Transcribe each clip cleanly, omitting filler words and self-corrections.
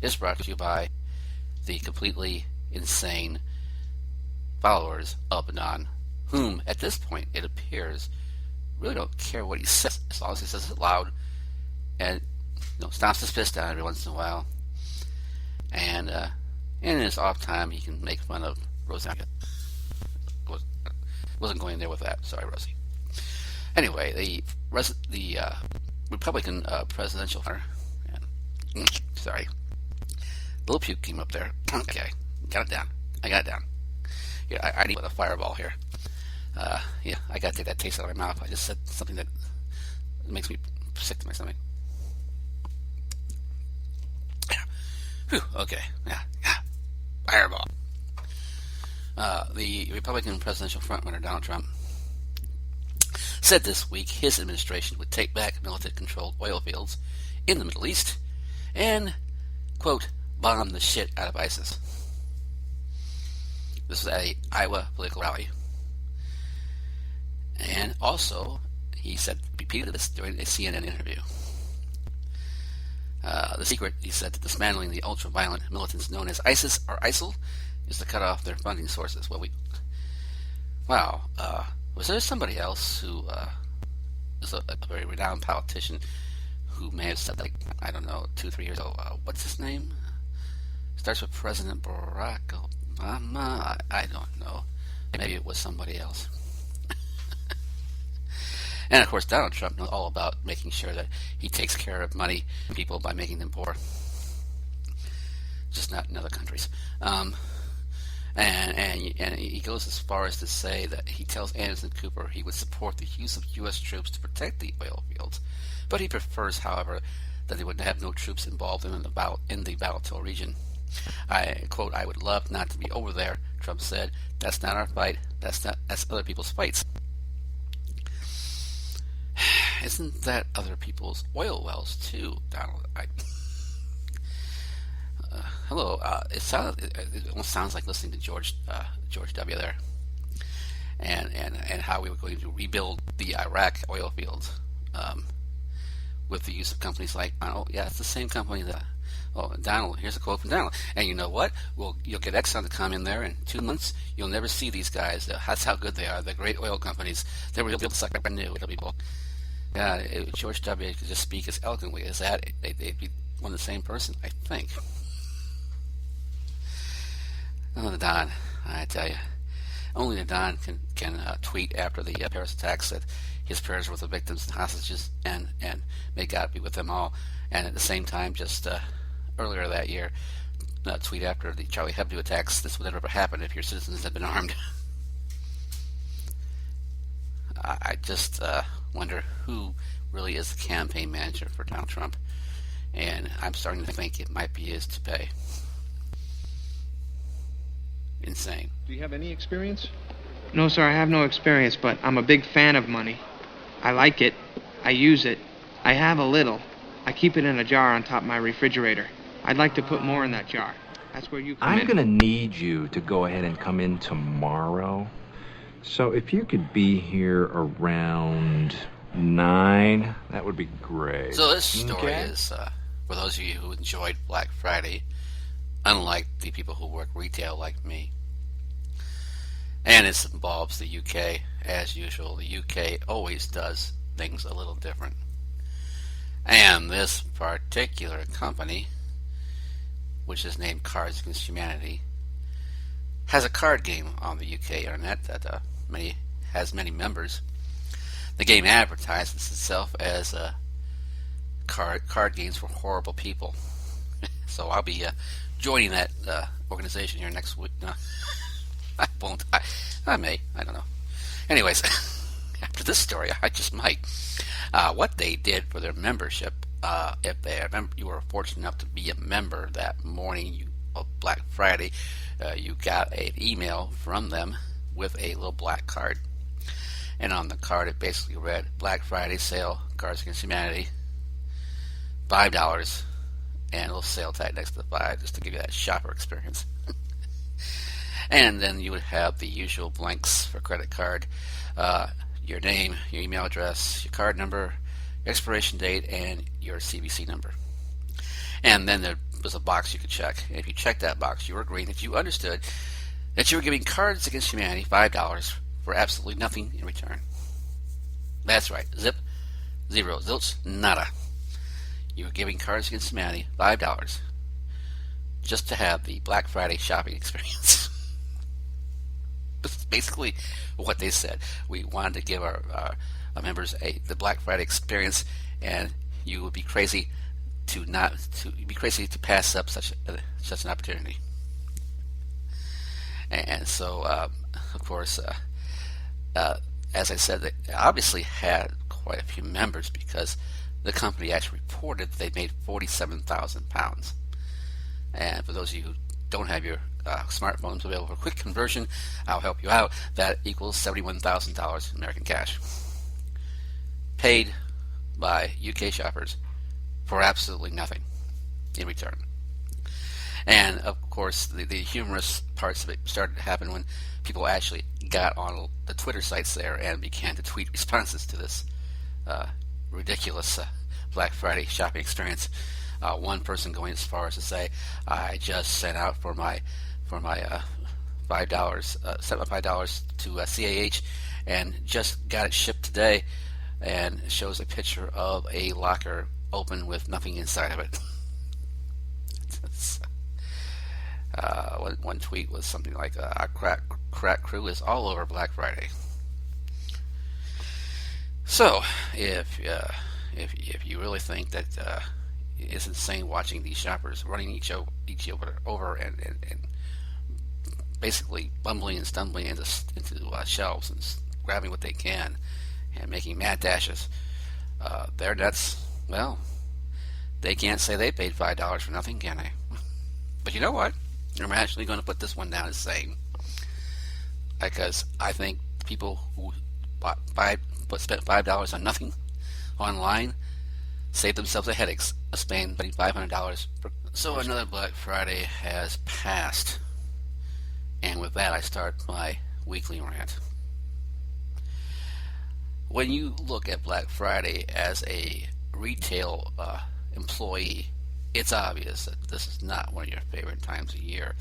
is brought to you by the completely insane followers of Anon, whom, at this point, it appears, really don't care what he says, as long as he says it loud, and stomps his fist down every once in a while. And in his off time, he can make fun of Rosanna. Wasn't going there with that. Sorry, Rosie. Anyway, the Republican presidential hunter. Sorry, little puke came up there. Okay, got it down. I got it down. Yeah, I need a fireball here. Yeah, I gotta take that taste out of my mouth. I just said something that makes me sick to my stomach. Whew, okay, yeah, fireball. The Republican presidential frontrunner Donald Trump said this week his administration would take back militant-controlled oil fields in the Middle East and, quote, bomb the shit out of ISIS. This was at an Iowa political rally. And also, he repeated this during a CNN interview. The secret, he said, to dismantling the ultra-violent militants known as ISIS or ISIL is to cut off their funding sources. Was there somebody else who is a very renowned politician who may have said, 2-3 years ago, what's his name? Starts with President Barack Obama. I don't know. Maybe it was somebody else. And of course, Donald Trump knows all about making sure that he takes care of money people by making them poor. Just not in other countries. And he goes as far as to say that he tells Anderson Cooper he would support the use of U.S. troops to protect the oil fields, but he prefers, however, that they would have no troops involved in the Ballotol region. Quote, I would love not to be over there, Trump said. That's not our fight. That's other people's fights. Isn't that other people's oil wells too, Donald? Hello. It almost sounds like listening to George W. there, and how we were going to rebuild the Iraq oil fields with the use of companies like Donald. Yeah, it's the same company that. Oh, Donald. Here's a quote from Donald. And you know what? You'll get Exxon to come in there in 2 months. You'll never see these guys. That's how good they are. They're great oil companies. They're real suck up new people. Yeah, George W. could just speak as eloquently as that. They'd be one and the same person, I think. Oh, the Don, I tell you. Only the Don can tweet after the Paris attacks that his prayers were with the victims and hostages, and may God be with them all. And at the same time, just earlier that year, tweet after the Charlie Hebdo attacks, this would never happen if your citizens had been armed. I just wonder who really is the campaign manager for Donald Trump, and I'm starting to think it might be his toupee. Insane. Do you have any experience? No, sir, I have no experience, but I'm a big fan of money. I like it. I use it. I have a little. I keep it in a jar on top of my refrigerator. I'd like to put more in that jar. That's where you come in. I'm going to need you to go ahead and come in tomorrow. So if you could be here around 9, that would be great. So this story is, for those of you who enjoyed Black Friday, unlike the people who work retail like me. And it involves the UK, as usual. The UK always does things a little different. And this particular company, which is named Cards Against Humanity, has a card game on the UK internet that has many members. The game advertises itself as card games for horrible people. So I'll be joining that organization here next week. No, I won't. I may. I don't know. Anyways, after this story, I just might. What they did for their membership, if you were fortunate enough to be a member that morning of Black Friday, you got an email from them with a little black card. And on the card, it basically read, Black Friday sale, Cards Against Humanity, $5, and a little sale tag next to the 5, just to give you that shopper experience. And then you would have the usual blanks for credit card, your name, your email address, your card number, expiration date, and your CVC number. And then there'd was a box you could check. And if you checked that box, you were agreeing that you understood that you were giving Cards Against Humanity $5 for absolutely nothing in return. That's right. Zip, zero, zilch, nada. You were giving Cards Against Humanity $5 just to have the Black Friday shopping experience. That's basically what they said. We wanted to give our members the Black Friday experience, and you would be crazy to pass up such an opportunity. And so, of course, as I said, they obviously had quite a few members because the company actually reported that they made £47,000. And for those of you who don't have your smartphones available for quick conversion, I'll help you out. That equals $71,000 in American cash, paid by UK shoppers for absolutely nothing in return. And of course, the humorous parts of it started to happen when people actually got on the Twitter sites there and began to tweet responses to this ridiculous Black Friday shopping experience. One person going as far as to say, "I just sent out for my $5, sent my $5 to CAH, and just got it shipped today," and shows a picture of a locker open with nothing inside of it. One tweet was something like, "Our crack crew is all over Black Friday." So, if you really think that it's insane watching these shoppers running each over and basically bumbling and stumbling into shelves and grabbing what they can and making mad dashes, they're nuts. Well, they can't say they paid $5 for nothing, can they? But you know what? I'm actually going to put this one down as saying, because I think people who spent $5 on nothing online saved themselves the headaches of spending $500. So another Black Friday has passed, and with that I start my weekly rant. When you look at Black Friday as a retail employee, it's obvious that this is not one of your favorite times of year.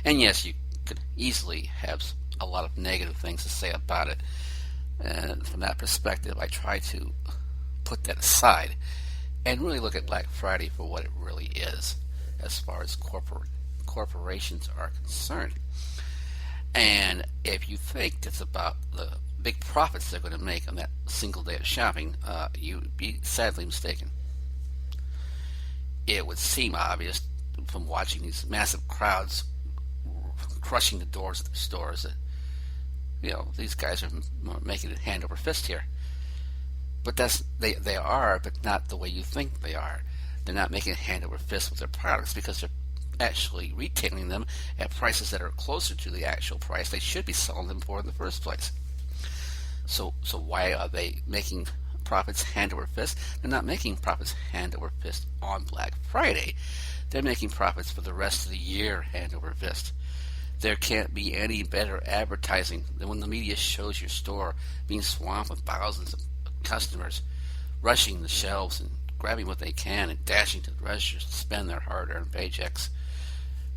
And yes, you could easily have a lot of negative things to say about it. And from that perspective, I try to put that aside and really look at Black Friday for what it really is as far as corporations are concerned. And if you think it's about the big profits they're going to make on that single day of shopping, you'd be sadly mistaken. It would seem obvious from watching these massive crowds crushing the doors of the stores that, these guys are making it hand over fist here. But they are, but not the way you think they are. They're not making it hand over fist with their products because they're actually retailing them at prices that are closer to the actual price they should be selling them for in the first place. So why are they making profits hand over fist? They're not making profits hand over fist on Black Friday. They're making profits for the rest of the year hand over fist. There can't be any better advertising than when the media shows your store being swamped with thousands of customers rushing the shelves and grabbing what they can and dashing to the registers to spend their hard-earned paychecks.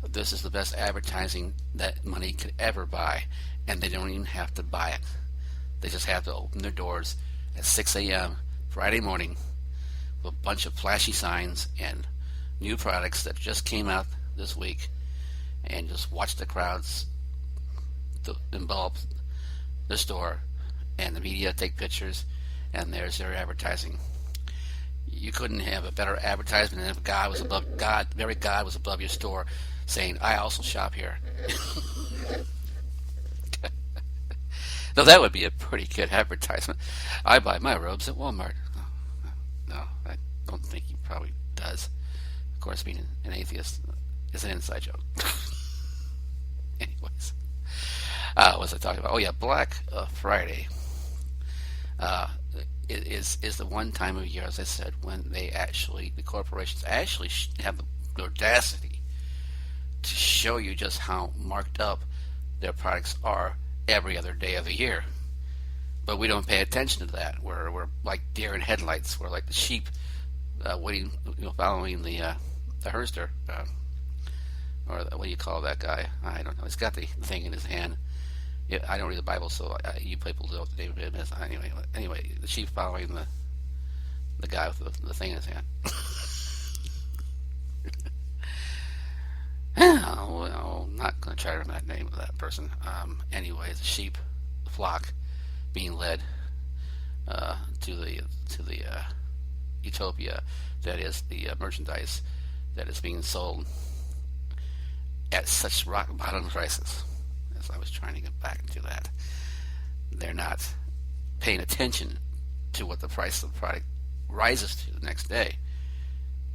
This is the best advertising that money could ever buy, and they don't even have to buy it. They just have to open their doors at 6 a.m. Friday morning with a bunch of flashy signs and new products that just came out this week, and just watch the crowds envelop the store, and the media take pictures, and there's their advertising. You couldn't have a better advertisement than if God was above your store, saying, "I also shop here." Now that would be a pretty good advertisement. I buy my robes at Walmart. No, I don't think he probably does. Of course, being an atheist is an inside joke. Anyways, what was I talking about? Oh yeah, Black Friday is the one time of year, as I said, when the corporations actually have the audacity to show you just how marked up their products are every other day of the year. But we don't pay attention to that. We're like deer in headlights. We're like the sheep waiting, following the the herster, or what do you call that guy? I don't know. He's got the thing in his hand. Yeah, I don't read the Bible, so you people know what the name of it is. Anyway, the sheep following the guy with the thing in his hand. Well, I'm not going to try to remember the name of that person. Anyway, the sheep, the flock, being led to the utopia, that is the merchandise that is being sold at such rock bottom prices. As I was trying to get back into that, they're not paying attention to what the price of the product rises to the next day.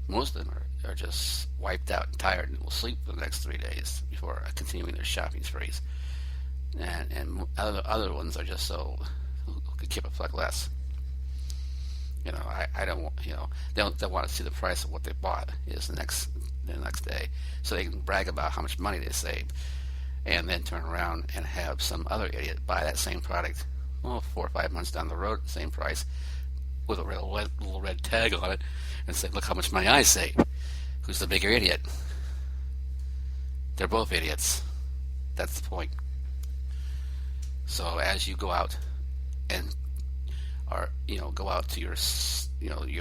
Most of them are just wiped out and tired and will sleep for the next 3 days before continuing their shopping sprees. And other ones are just so who could give a fuck less. I don't want, they want to see the price of what they bought is the next day, so they can brag about how much money they saved, and then turn around and have some other idiot buy that same product, 4 or 5 months down the road at the same price, with a little red tag on it, and say, "Look how much money I saved." Who's the bigger idiot? They're both idiots. That's the point. So as you go out and go out to your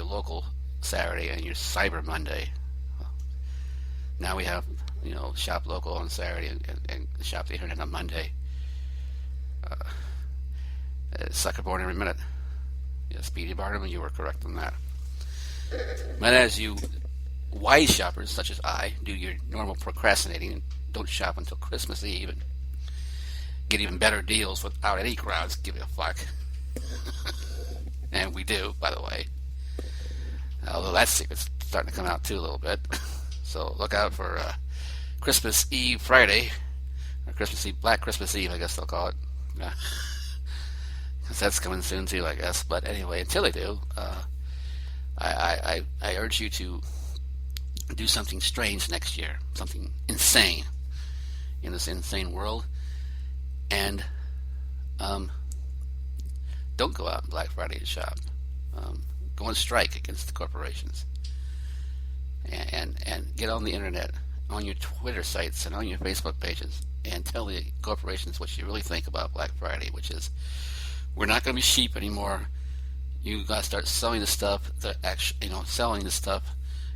local Saturday and your Cyber Monday. Now we have shop local on Saturday and shop the internet on Monday. Sucker born every minute. Yeah, Speedy Barnum, you were correct on that. But as you wise shoppers such as I do your normal procrastinating and don't shop until Christmas Eve and get even better deals without any crowds give a fuck. And we do, by the way. Although that secret's starting to come out too a little bit. So look out for Christmas Eve Friday, or Christmas Eve, Black Christmas Eve, I guess they'll call it. Because that's coming soon too, I guess. But anyway, until they do, I urge you to do something strange next year, something insane in this insane world, and don't go out on Black Friday to shop. Go on strike against the corporations, and get on the internet, on your Twitter sites and on your Facebook pages, and tell the corporations what you really think about Black Friday, which is, we're not going to be sheep anymore. You got to start selling the stuff, selling the stuff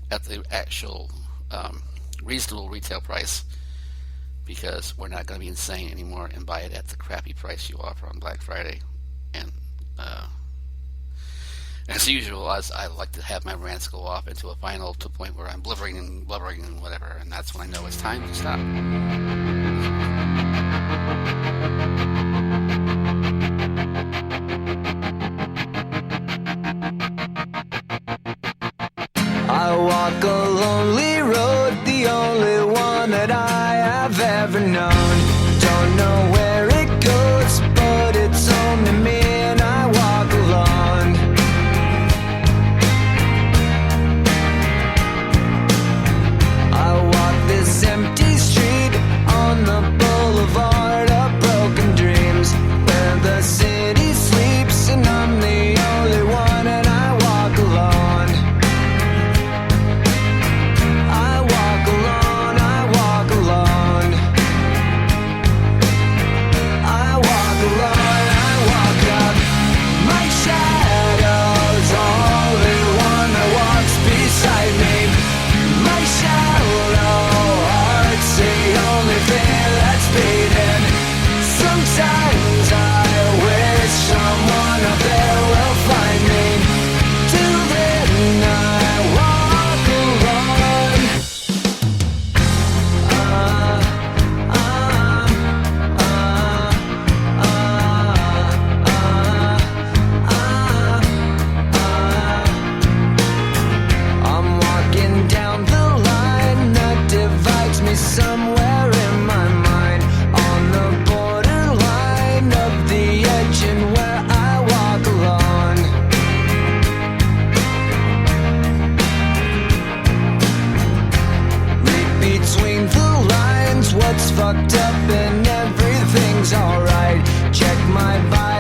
at the actual reasonable retail price, because we're not going to be insane anymore and buy it at the crappy price you offer on Black Friday. And as usual, as I like to have my rants go off into a final to a point where I'm blubbering and whatever, and that's when I know it's time to stop. I walk a lonely road, the only one that I have ever known. Don't know where it goes, but it's home to me, and I walk alone. I walk this empty street on the boulevard of broken dreams, where the city sleeps and I'm the only one, and I walk alone. I walk alone, I walk alone. I walk alone, I walk up. My shadow's only one that walks beside me. My shallow heart's the only thing that's beating. Sometimes I wish someone up there will find me. Till then I walk alone. I'm walking down the line that divides me somewhere in my mind, on the borderline of the edge and where I walk alone. Read between the lines, what's fucked up and everything's alright. Check my vibe.